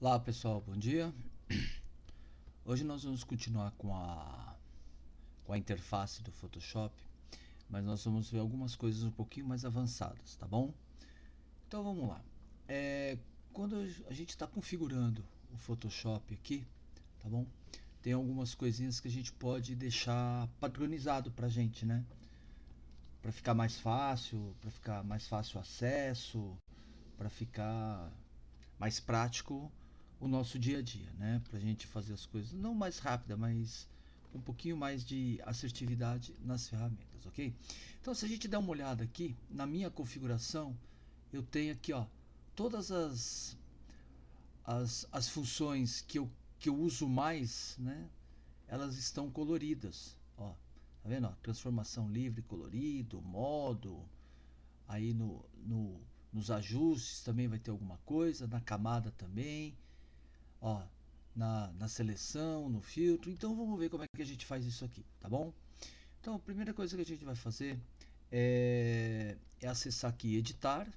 Olá pessoal, bom dia. Hoje nós vamos continuar com a interface do Photoshop, mas nós vamos ver algumas coisas um pouquinho mais avançadas, tá bom? Então vamos lá. Quando a gente está configurando o Photoshop aqui, tá bom? Tem algumas coisinhas que a gente pode deixar padronizado pra gente, né? Para ficar mais fácil, o acesso, para ficar mais prático o nosso dia a dia, né? Para a gente fazer as coisas não mais rápida, mas um pouquinho mais de assertividade nas ferramentas, ok? Então, se a gente der uma olhada aqui na minha configuração, eu tenho aqui, ó, todas as funções que eu uso mais, né? Elas estão coloridas, ó. Tá vendo? Ó, transformação livre, colorido, modo. Aí nos ajustes também vai ter alguma coisa, na camada também, ó, na seleção, no filtro. Então vamos ver como é que a gente faz isso aqui, tá bom? Então a primeira coisa que a gente vai fazer é acessar aqui editar,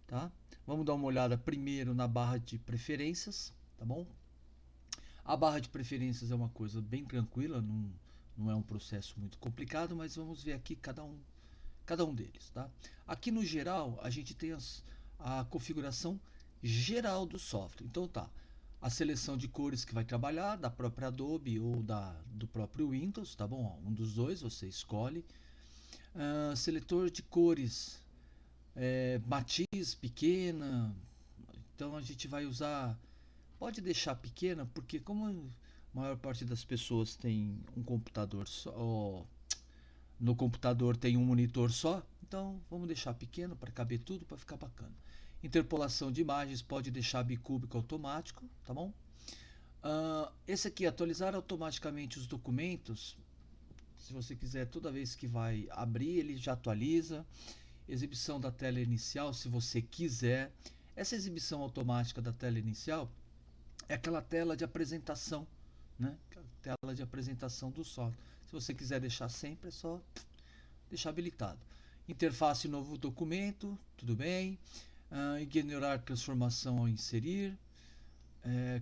tá? Vamos dar uma olhada primeiro na barra de preferências, tá bom? A barra de preferências é uma coisa bem tranquila, não é um processo muito complicado, mas vamos ver aqui cada um deles, tá? Aqui no geral a gente tem a configuração geral do software. Então tá, a seleção de cores que vai trabalhar da própria Adobe ou do próprio Windows, tá bom? Um dos dois você escolhe. Seletor de cores, matiz pequena. Então a gente vai usar, pode deixar pequena porque como a maior parte das pessoas tem um computador só, no computador tem um monitor só, então vamos deixar pequeno para caber tudo, para ficar bacana. Interpolação de imagens pode deixar bicúbico automático, tá bom? Esse aqui, atualizar automaticamente os documentos. Se você quiser, toda vez que vai abrir, ele já atualiza. Exibição da tela inicial, se você quiser. Essa exibição automática da tela inicial é aquela tela de apresentação, né? Aquela tela de apresentação do software. Se você quiser deixar sempre, é só deixar habilitado. Interface novo documento, tudo bem. Ignorar transformação ao inserir.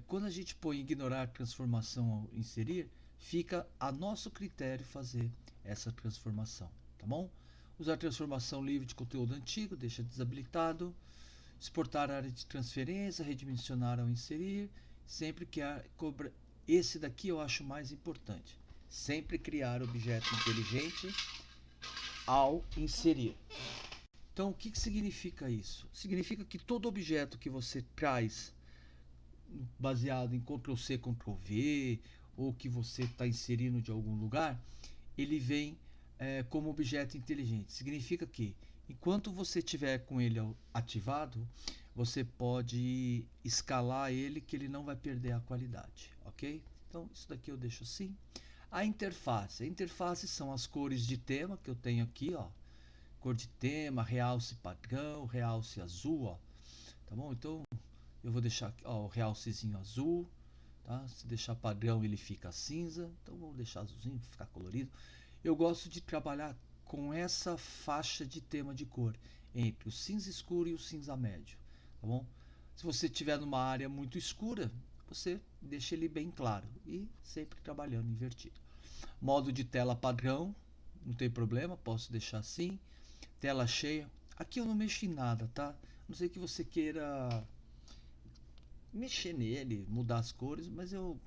Quando a gente põe ignorar transformação ao inserir, fica a nosso critério fazer essa transformação, tá bom? Usar transformação livre de conteúdo antigo, deixa desabilitado. Exportar a área de transferência, redimensionar ao inserir. Sempre que cobra. Esse daqui eu acho mais importante. Sempre criar objeto inteligente ao inserir. Então, o que significa isso? Significa que todo objeto que você traz baseado em Ctrl+C, Ctrl+V, ou que você está inserindo de algum lugar, ele vem como objeto inteligente. Significa que, enquanto você tiver com ele ativado, você pode escalar ele que ele não vai perder a qualidade, ok? Então, isso daqui eu deixo assim. A interface são as cores de tema que eu tenho aqui, ó. Cor de tema, realce padrão, realce azul, ó. Tá bom? Então, eu vou deixar aqui, ó, o realcezinho azul, tá? Se deixar padrão ele fica cinza, então vou deixar azulzinho para ficar colorido. Eu gosto de trabalhar com essa faixa de tema de cor entre o cinza escuro e o cinza médio, tá bom? Se você tiver numa área muito escura, você deixa ele bem claro e sempre trabalhando invertido. Modo de tela padrão, não tem problema, posso deixar assim. Tela cheia, aqui eu não mexo em nada, tá? Não sei que você queira mexer nele, mudar as cores, mas eu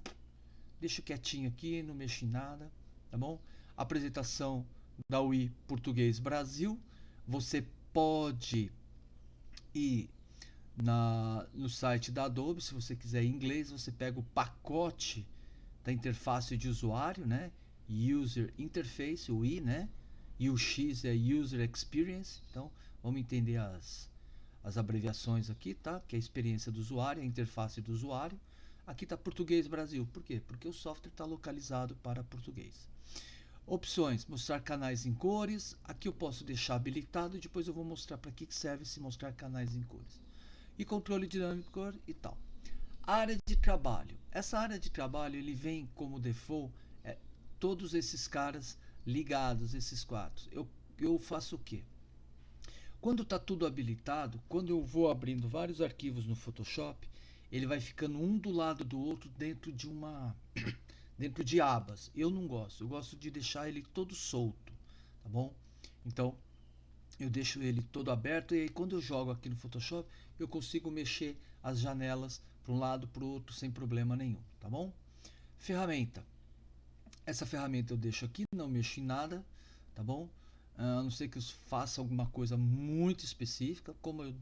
deixo quietinho aqui, não mexo em nada, tá bom? Apresentação da UI Português Brasil. Você pode ir no site da Adobe, se você quiser em inglês, você pega o pacote da interface de usuário, né? User Interface, o I, né? E o X é User Experience. Então, vamos entender as abreviações aqui, tá? Que é a experiência do usuário, a interface do usuário. Aqui está Português Brasil. Por quê? Porque o software está localizado para português. Opções, mostrar canais em cores. Aqui eu posso deixar habilitado e depois eu vou mostrar para que serve se mostrar canais em cores. E controle dinâmico de cor e tal. Área de trabalho. Essa área de trabalho ele vem como default todos esses caras ligados, esses quadros. Eu faço o quê? Quando está tudo habilitado, quando eu vou abrindo vários arquivos no Photoshop, ele vai ficando um do lado do outro dentro de abas. Eu não gosto, eu gosto de deixar ele todo solto, tá bom? Então eu deixo ele todo aberto e aí quando eu jogo aqui no Photoshop eu consigo mexer as janelas para um lado para o outro sem problema nenhum, tá bom? Ferramenta. Essa ferramenta eu deixo aqui, não mexo em nada, tá bom? A não ser que eu faça alguma coisa muito específica, como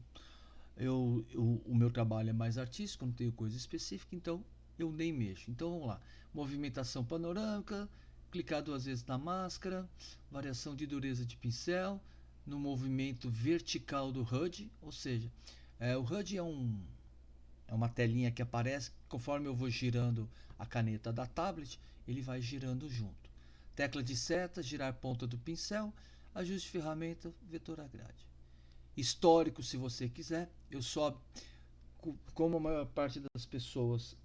o meu trabalho é mais artístico, não tenho coisa específica, então eu nem mexo. Então vamos lá. Movimentação panorâmica, clicar duas vezes na máscara, variação de dureza de pincel, no movimento vertical do HUD, ou seja, o HUD é uma telinha que aparece conforme eu vou girando a caneta da tablet, ele vai girando junto. Tecla de seta, girar a ponta do pincel, ajuste de ferramenta, vetor a grade. Histórico, se você quiser, eu só, como a maior parte das pessoas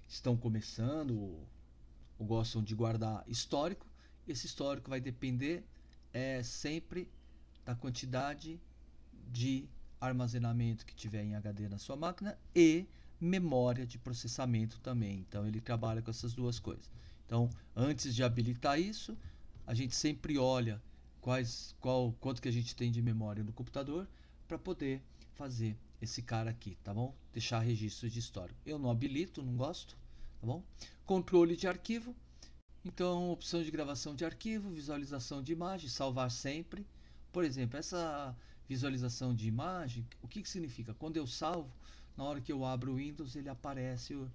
estão começando ou gostam de guardar histórico, esse histórico vai depender sempre da quantidade de armazenamento que tiver em HD na sua máquina e memória de processamento também. Então ele trabalha com essas duas coisas. Então, antes de habilitar isso, a gente sempre olha quanto que a gente tem de memória no computador para poder fazer esse cara aqui, tá bom? Deixar registros de histórico. Eu não habilito, não gosto, tá bom? Controle de arquivo. Então, opção de gravação de arquivo, visualização de imagem, salvar sempre. Por exemplo, essa visualização de imagem, o que significa? Quando eu salvo, na hora que eu abro o Windows, ele aparece o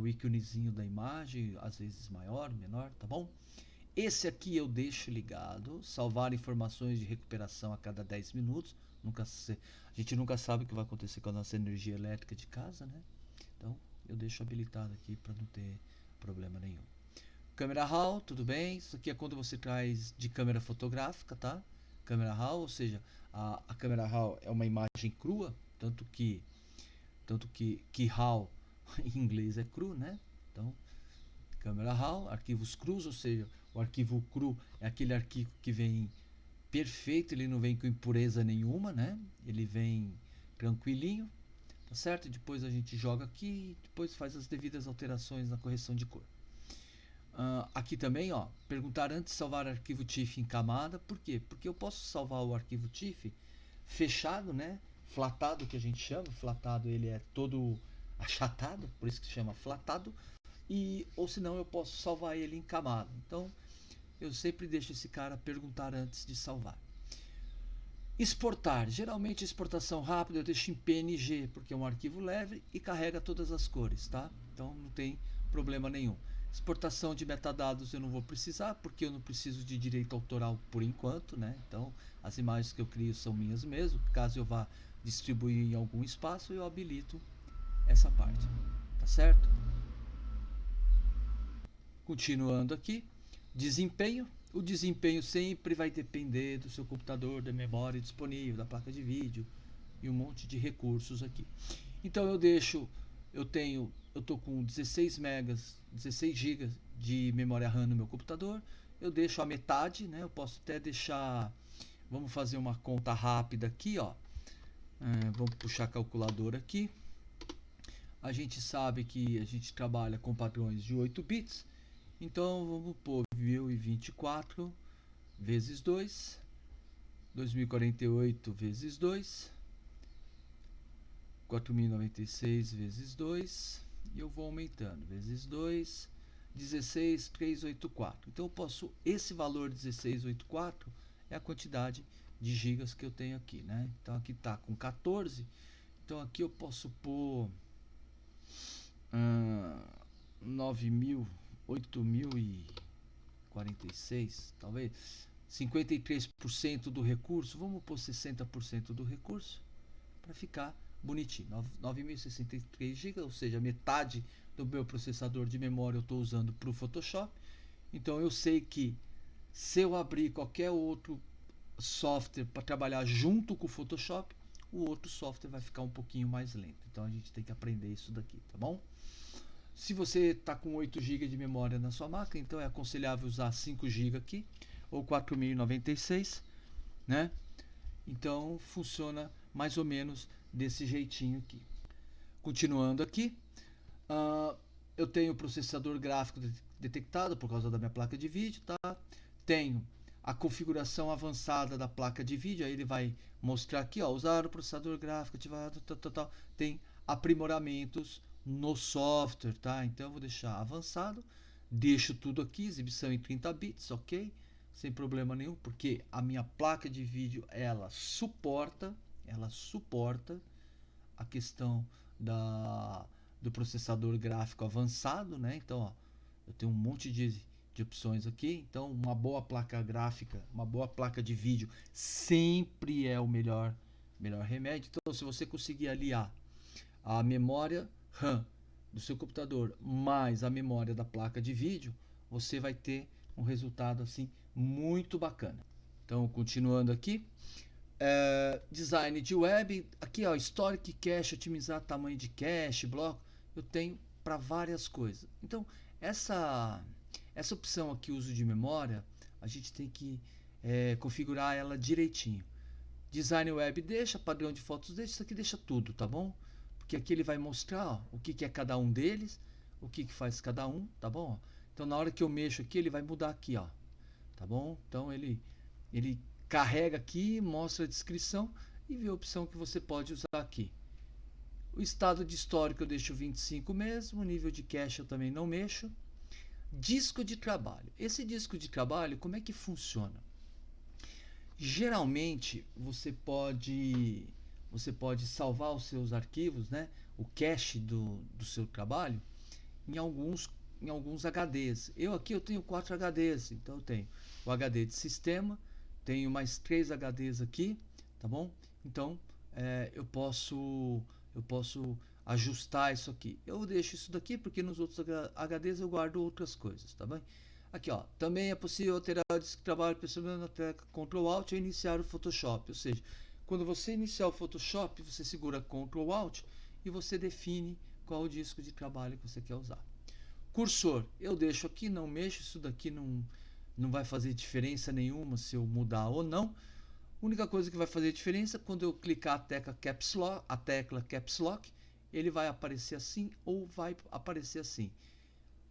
íconezinho da imagem, às vezes maior, menor, tá bom? Esse aqui eu deixo ligado, salvar informações de recuperação a cada 10 minutos. A gente nunca sabe o que vai acontecer com a nossa energia elétrica de casa, né? Então, eu deixo habilitado aqui para não ter problema nenhum. Câmera RAW, tudo bem? Isso aqui é quando você traz de câmera fotográfica, tá? Câmera RAW, ou seja, a câmera RAW é uma imagem crua, tanto que RAW em inglês é cru, né? Então, câmera RAW, arquivos crus, ou seja, o arquivo cru é aquele arquivo que vem perfeito, ele não vem com impureza nenhuma, né? Ele vem tranquilinho, tá certo? Depois a gente joga aqui, depois faz as devidas alterações na correção de cor. Aqui também, ó, perguntar antes de salvar arquivo TIFF em camada, por quê? Porque eu posso salvar o arquivo TIFF fechado, né? Flatado, que a gente chama, flatado ele é todo achatado, por isso que se chama flatado, ou senão eu posso salvar ele em camada. Então, eu sempre deixo esse cara perguntar antes de salvar. Exportar, geralmente exportação rápida eu deixo em PNG, porque é um arquivo leve e carrega todas as cores, tá? Então não tem problema nenhum. Exportação de metadados eu não vou precisar, porque eu não preciso de direito autoral por enquanto, né? Então as imagens que eu crio são minhas mesmo. Caso eu vá distribuir em algum espaço, eu habilito essa parte, tá certo? Continuando aqui, desempenho. O desempenho sempre vai depender do seu computador, da memória disponível, da placa de vídeo e um monte de recursos aqui. Então eu tô com 16 megas, 16 GB de memória RAM no meu computador. Eu deixo a metade, né? Eu posso até deixar, vamos fazer uma conta rápida aqui, ó. Vamos puxar a calculadora aqui. A gente sabe que a gente trabalha com padrões de 8 bits. Então vamos pôr 1024 vezes 2, 2048 vezes 2, 4096 vezes 2, e eu vou aumentando, vezes 2, 16384. Então eu posso, esse valor 1684 é a quantidade de gigas que eu tenho aqui, né? Então aqui está com 14, então aqui eu posso pôr 9.000, 8.046, talvez 53% do recurso, vamos pôr 60% do recurso para ficar bonitinho. 9.063 GB, ou seja, metade do meu processador de memória eu estou usando para o Photoshop. Então eu sei que se eu abrir qualquer outro software para trabalhar junto com o Photoshop, o outro software vai ficar um pouquinho mais lento. Então a gente tem que aprender isso daqui, tá bom? Se você está com 8 GB de memória na sua máquina, então é aconselhável usar 5 GB aqui, ou 4096, né? Então funciona mais ou menos desse jeitinho aqui. Continuando aqui, eu tenho o processador gráfico detectado por causa da minha placa de vídeo, tá? Tenho a configuração avançada da placa de vídeo, aí ele vai mostrar aqui, ó, usar o processador gráfico ativado, tal. Tem aprimoramentos no software, tá? Então eu vou deixar avançado, deixo tudo aqui, exibição em 30 bits, ok? Sem problema nenhum, porque a minha placa de vídeo, ela suporta a questão do processador gráfico avançado, né? Então, ó, eu tenho um monte de opções aqui. Então, uma boa placa gráfica, uma boa placa de vídeo sempre é o melhor remédio. Então, se você conseguir aliar a memória RAM do seu computador mais a memória da placa de vídeo, você vai ter um resultado assim muito bacana. Então, continuando aqui, design de web, aqui ó, Historic Cache, otimizar tamanho de cache, bloco, eu tenho para várias coisas. Então, essa opção aqui, uso de memória, a gente tem que configurar ela direitinho. Design web deixa, padrão de fotos deixa, isso aqui deixa tudo, tá bom? Porque aqui ele vai mostrar, ó, o que é cada um deles, o que faz cada um, tá bom? Então, na hora que eu mexo aqui, ele vai mudar aqui, ó, tá bom? Então, ele carrega aqui, mostra a descrição e vê a opção que você pode usar aqui. O estado de histórico eu deixo 25 mesmo, o nível de cache eu também não mexo. Disco de trabalho. Esse disco de trabalho, como é que funciona? Geralmente você pode salvar os seus arquivos, né? O cache do seu trabalho em alguns HDs. Eu tenho 4 HDs, então eu tenho o HD de sistema, tenho mais 3 HDs aqui, tá bom? Então eu posso ajustar isso aqui. Eu deixo isso daqui porque nos outros HDs eu guardo outras coisas, tá bem? Aqui, ó, também é possível alterar o disco de trabalho pressionando a tecla Ctrl Alt e iniciar o Photoshop. Ou seja, quando você iniciar o Photoshop, você segura Ctrl Alt e você define qual o disco de trabalho que você quer usar. Cursor, eu deixo aqui, não mexo, isso daqui não vai fazer diferença nenhuma se eu mudar ou não. A única coisa que vai fazer diferença é quando eu clicar a tecla Caps Lock, ele vai aparecer assim ou vai aparecer assim.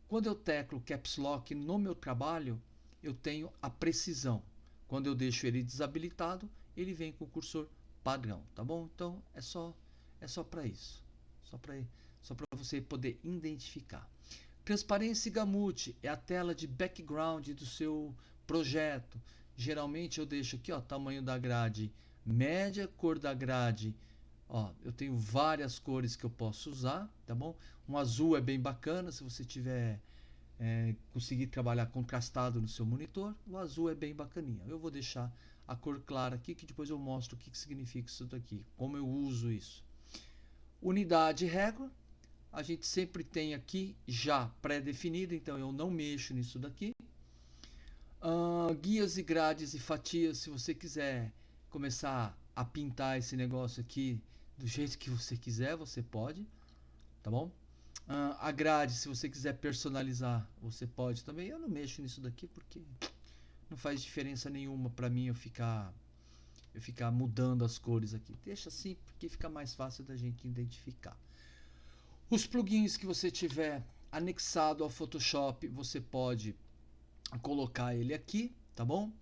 Quando eu teclo Caps Lock no meu trabalho, eu tenho a precisão. Quando eu deixo ele desabilitado, ele vem com o cursor padrão, tá bom? Então é só para isso, só para você poder identificar. Transparência Gamut é a tela de background do seu projeto. Geralmente eu deixo aqui, ó, tamanho da grade média, cor da grade. Ó, eu tenho várias cores que eu posso usar, tá bom? Um azul é bem bacana se você tiver conseguir trabalhar contrastado no seu monitor. O azul é bem bacaninha. Eu vou deixar a cor clara aqui que depois eu mostro o que significa isso daqui, como eu uso isso. Unidade e régua. A gente sempre tem aqui já pré-definido, então eu não mexo nisso daqui. Guias e grades e fatias, se você quiser começar a pintar esse negócio aqui do jeito que você quiser, você pode, tá bom? A grade, se você quiser personalizar, você pode também. Eu não mexo nisso daqui porque não faz diferença nenhuma para mim eu ficar mudando as cores aqui. Deixa assim porque fica mais fácil da gente identificar. Os plugins que você tiver anexado ao Photoshop, você pode colocar ele aqui, tá bom?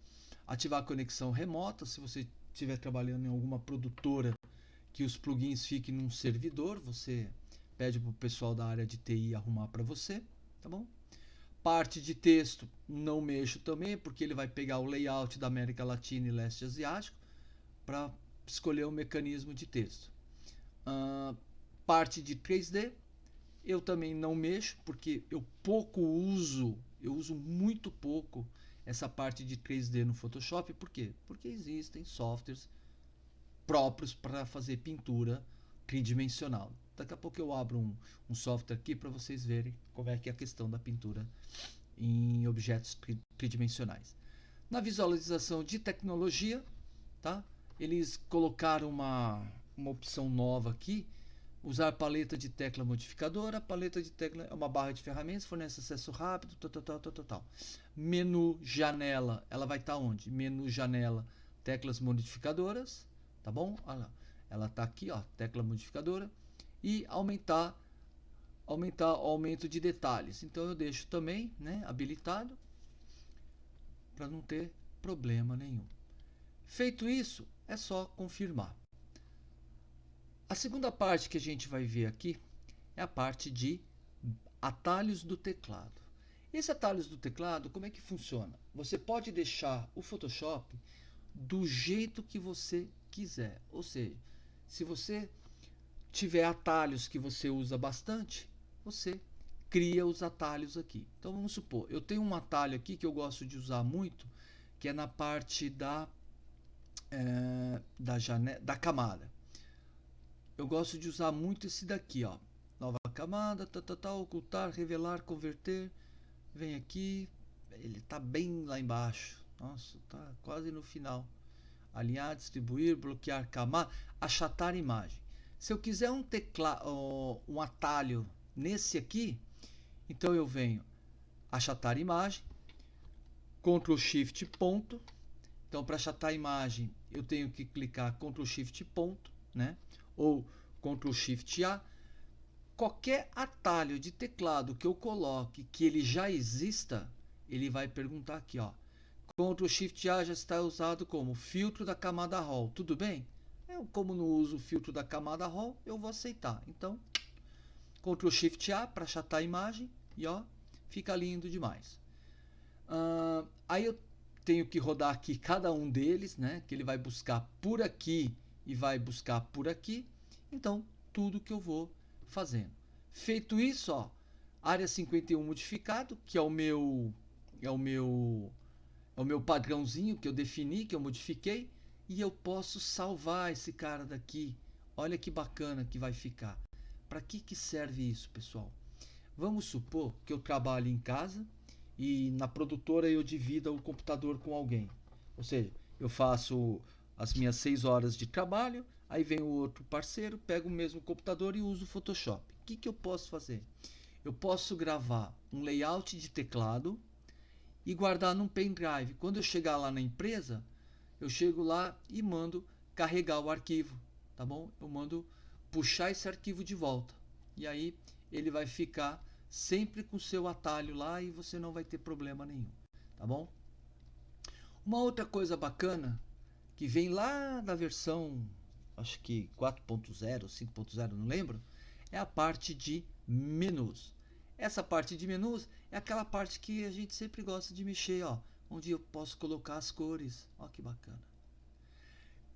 Ativar a conexão remota, se você estiver trabalhando em alguma produtora que os plugins fiquem num servidor, você pede para o pessoal da área de TI arrumar para você, tá bom? Parte de texto não mexo também, porque ele vai pegar o layout da América Latina e Leste Asiático para escolher o mecanismo de texto. Parte de 3D eu também não mexo, porque eu uso muito pouco essa parte de 3D no Photoshop. Por quê? Porque existem softwares próprios para fazer pintura tridimensional. Daqui a pouco eu abro um software aqui para vocês verem como é que é a questão da pintura em objetos tridimensionais. Na visualização de tecnologia, tá? Eles colocaram uma opção nova aqui, usar paleta de tecla modificadora. A paleta de tecla é uma barra de ferramentas, fornece acesso rápido, tal. Menu janela, ela vai estar onde? Menu janela, teclas modificadoras, tá bom? Olha lá. Ela está aqui, ó, tecla modificadora. e aumentar o aumento de detalhes. Então eu deixo também, né, habilitado para não ter problema nenhum. Feito isso, é só confirmar. A segunda parte que a gente vai ver aqui é a parte de atalhos do teclado. Esse atalhos do teclado, como é que funciona? Você pode deixar o Photoshop do jeito que você quiser. Ou seja, se você tiver atalhos que você usa bastante, você cria os atalhos aqui. Então vamos supor, eu tenho um atalho aqui que eu gosto de usar muito, que é na parte da camada. Eu gosto de usar muito esse daqui, ó. Nova camada, ocultar, revelar, converter. Vem aqui, ele está bem lá embaixo. Nossa, tá quase no final. Alinhar, distribuir, bloquear camada, achatar imagem. Se eu quiser um atalho nesse aqui, então eu venho achatar imagem, Ctrl Shift ponto. Então para achatar a imagem eu tenho que clicar Ctrl Shift ponto, né? Ou Ctrl Shift A. Qualquer atalho de teclado que eu coloque que ele já exista, ele vai perguntar aqui, ó. Ctrl Shift A já está usado como filtro da camada RAW. Tudo bem? Eu, como não uso o filtro da camada RAW, eu vou aceitar. Então, Ctrl Shift A para achatar a imagem e ó, fica lindo demais. Aí eu tenho que rodar aqui cada um deles, né? Que ele vai buscar por aqui e vai buscar por aqui. Então, tudo que eu vou fazendo. Feito isso, ó, área 51 modificado, que é o meu padrãozinho que eu defini, que eu modifiquei, e eu posso salvar esse cara daqui. Olha que bacana que vai ficar. Para que serve isso, pessoal? Vamos supor que eu trabalho em casa e na produtora eu divida o computador com alguém. Ou seja, eu faço as minhas 6 horas de trabalho, aí vem o outro parceiro, pega o mesmo computador e usa o Photoshop. O que eu posso fazer? Eu posso gravar um layout de teclado e guardar num pendrive. Quando eu chegar lá na empresa, eu chego lá e mando carregar o arquivo, tá bom? Eu mando puxar esse arquivo de volta. E aí ele vai ficar sempre com o seu atalho lá e você não vai ter problema nenhum, tá bom? Uma outra coisa bacana que vem lá da versão, acho que 4.0, 5.0, não lembro, é a parte de menus. Essa parte de menus é aquela parte que a gente sempre gosta de mexer, ó, onde eu posso colocar as cores. Ó que bacana.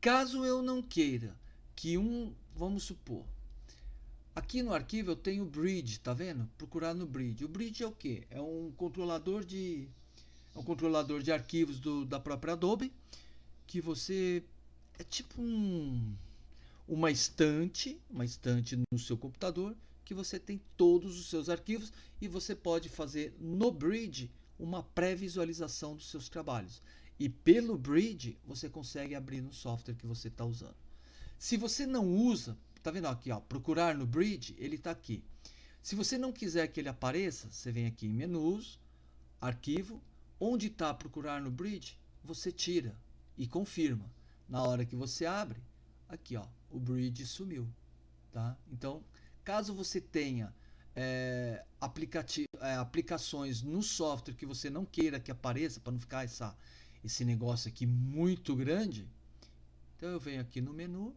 Caso eu não queira que vamos supor, aqui no arquivo eu tenho o Bridge, tá vendo? Procurar no Bridge. O Bridge é o quê? É um controlador de arquivos da própria Adobe, que você é tipo uma estante no seu computador que você tem todos os seus arquivos e você pode fazer no Bridge uma pré-visualização dos seus trabalhos. E pelo Bridge você consegue abrir no software que você está usando. Se você não usa, tá vendo aqui, ó, procurar no Bridge, ele está aqui. Se você não quiser que ele apareça, você vem aqui em menus, arquivo, onde está procurar no Bridge, você tira e confirma. Na hora que você abre, aqui ó, o Bridge sumiu, tá? Então, caso você tenha aplicações no software que você não queira que apareça, para não ficar esse negócio aqui muito grande, então eu venho aqui no menu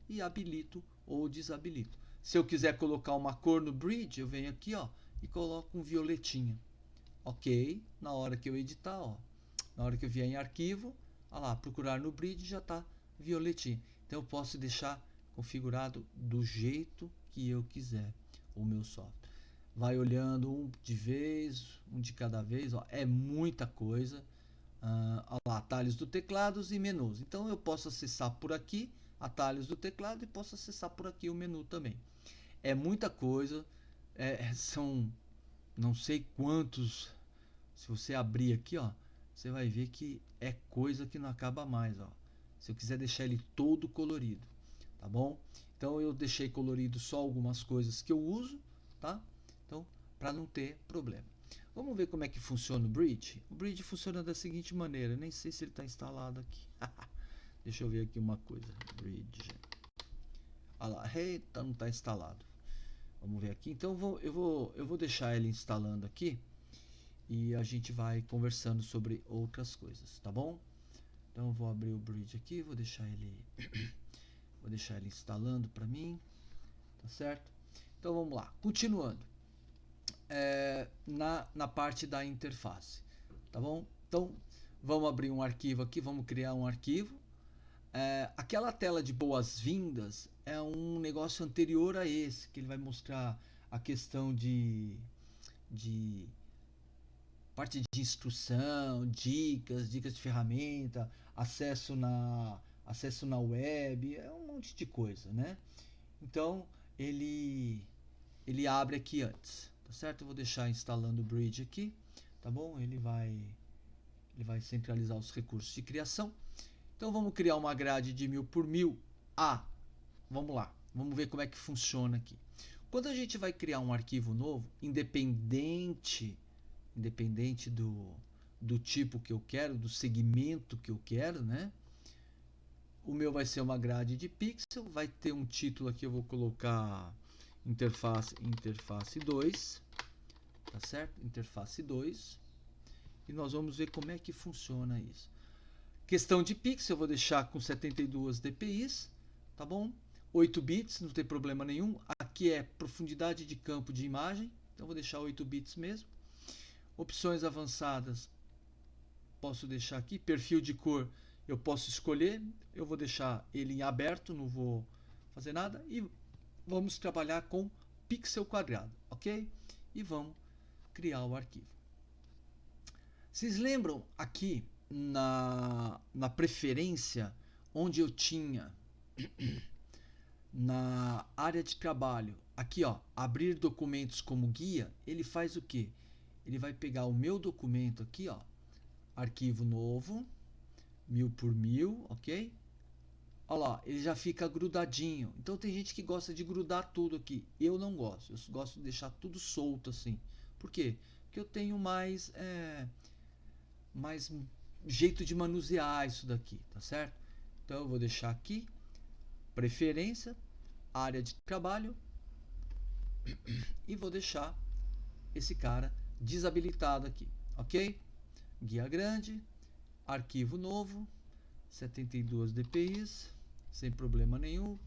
e habilito ou desabilito. Se eu quiser colocar uma cor no Bridge, eu venho aqui ó, e coloco um violetinha. Ok, na hora que eu editar, ó, na hora que eu vier em arquivo, olha lá, procurar no Bridge já está violetinho. Então eu posso deixar configurado do jeito que eu quiser o meu software. Vai olhando um de vez, um de cada vez, ó, é muita coisa. Olha lá, atalhos do teclado e menus. Então eu posso acessar por aqui atalhos do teclado e posso acessar por aqui o menu também. É muita coisa, são não sei quantos. Se você abrir aqui, ó, você vai ver que é coisa que não acaba mais, ó. Se eu quiser deixar ele todo colorido, tá bom? Então eu deixei colorido só algumas coisas que eu uso, tá? Então, para não ter problema. Vamos ver como é que funciona o Bridge. O Bridge funciona da seguinte maneira, nem sei se ele está instalado aqui. Deixa eu ver aqui uma coisa. Bridge. Olha lá, eita, não está instalado. Vamos ver aqui. Então eu vou deixar ele instalando aqui e a gente vai conversando sobre outras coisas, tá bom? Então eu vou abrir o Bridge aqui, vou deixar ele instalando para mim, tá certo? Então vamos lá, continuando na parte da interface, tá bom? Então vamos abrir um arquivo aqui, vamos criar um arquivo. Aquela tela de boas-vindas é um negócio anterior a esse, que ele vai mostrar a questão de parte de instrução, dicas de ferramenta, acesso na web, é um monte de coisa, né? Então ele abre aqui antes, tá certo? Eu vou deixar instalando o Bridge aqui, tá bom? Ele vai centralizar os recursos de criação. Então vamos criar uma grade de 1000 por 1000. Vamos lá, vamos ver como é que funciona aqui. Quando a gente vai criar um arquivo novo, independente do tipo que eu quero, do segmento que eu quero, né? O meu vai ser uma grade de pixel, vai ter um título aqui, eu vou colocar interface 2, tá certo? Interface 2. E nós vamos ver como é que funciona isso. Questão de pixel, eu vou deixar com 72 dpi, tá bom? 8 bits, não tem problema nenhum. Aqui é profundidade de campo de imagem, então vou deixar 8 bits mesmo. Opções avançadas, posso deixar aqui. Perfil de cor, eu posso escolher. Eu vou deixar ele em aberto, não vou fazer nada. E vamos trabalhar com pixel quadrado, ok? E vamos criar o arquivo. Vocês lembram aqui na preferência, onde eu tinha na área de trabalho, aqui ó, abrir documentos como guia, ele faz o que? Ele vai pegar o meu documento aqui, ó, arquivo novo, 1000 por 1000, ok? Olha lá, ele já fica grudadinho. Então tem gente que gosta de grudar tudo aqui. Eu não gosto, eu gosto de deixar tudo solto assim. Por quê? Porque eu tenho mais jeito de manusear isso daqui, tá certo? Então eu vou deixar aqui, preferência, área de trabalho, e vou deixar esse cara desabilitado aqui, ok? Guia grande, arquivo novo, 72 dpi, sem problema nenhum,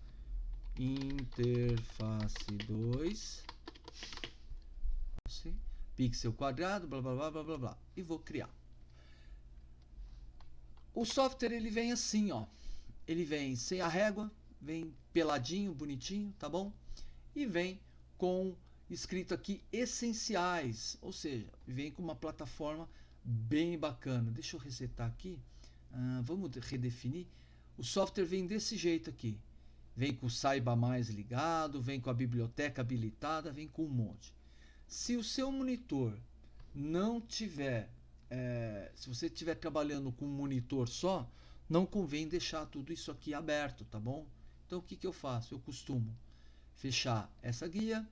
interface 2, assim, pixel quadrado, blá blá blá blá blá blá, e vou criar. O software ele vem assim, ó, ele vem sem a régua, vem peladinho, bonitinho, tá bom? E vem com escrito aqui essenciais, ou seja, vem com uma plataforma bem bacana. Deixa eu resetar aqui, vamos redefinir. O software vem desse jeito aqui, vem com o Saiba Mais ligado, vem com a biblioteca habilitada, vem com um monte. Se o seu monitor não tiver, se você estiver trabalhando com um monitor só, não convém deixar tudo isso aqui aberto, tá bom? Então o que eu faço? Eu costumo fechar essa guia,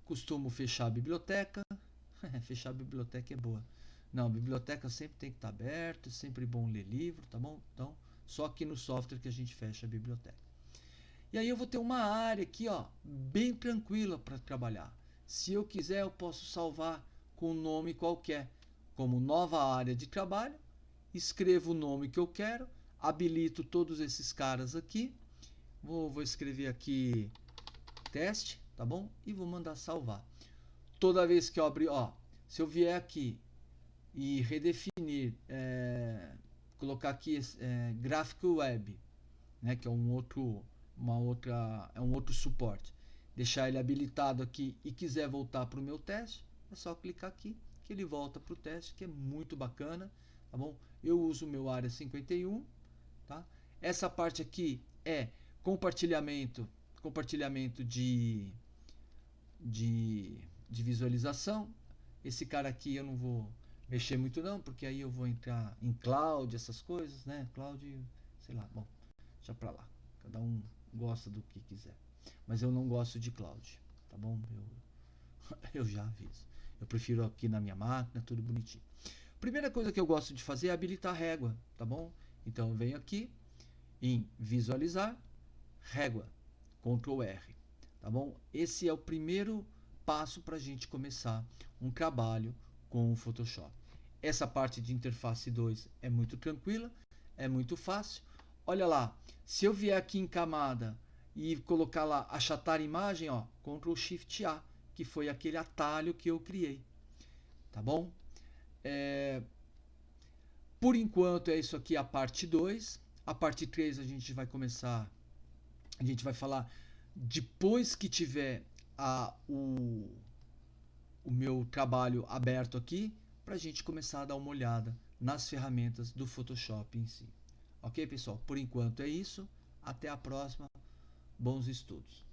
costumo fechar a biblioteca. Fechar a biblioteca é boa. Não, a biblioteca sempre tem que estar aberta, é sempre bom ler livro, tá bom? Então, só aqui no software que a gente fecha a biblioteca. E aí eu vou ter uma área aqui, ó, bem tranquila para trabalhar. Se eu quiser, eu posso salvar com um nome qualquer, como nova área de trabalho, escrevo o nome que eu quero, habilito todos esses caras aqui, vou escrever aqui teste, tá bom? E vou mandar salvar. Toda vez que eu abrir, ó, se eu vier aqui e redefinir, colocar aqui gráfico web, né, que é um outro suporte, deixar ele habilitado aqui e quiser voltar para o meu teste, é só clicar aqui que ele volta para o teste, que é muito bacana, tá bom? Eu uso o meu área 51, tá? Essa parte aqui é compartilhamento de visualização. Esse cara aqui eu não vou mexer muito não, porque aí eu vou entrar em cloud, essas coisas, né? Cloud, sei lá, bom, deixa pra lá. Cada um gosta do que quiser. Mas eu não gosto de cloud, tá bom? Eu já aviso. Eu prefiro aqui na minha máquina, tudo bonitinho. Primeira coisa que eu gosto de fazer é habilitar a régua, tá bom? Então eu venho aqui em visualizar, régua, Ctrl R. tá bom? Esse é o primeiro passo para a gente começar um trabalho com o Photoshop. Essa parte de interface 2 é muito tranquila, é muito fácil. Olha lá, se eu vier aqui em camada e colocar lá achatar imagem, ó, Ctrl Shift A, que foi aquele atalho que eu criei, tá bom? Por enquanto é isso aqui a parte 2. A parte 3 a gente vai começar, a gente vai falar depois que tiver o meu trabalho aberto aqui, para a gente começar a dar uma olhada nas ferramentas do Photoshop em si. Ok, pessoal? Por enquanto é isso. Até a próxima. Bons estudos.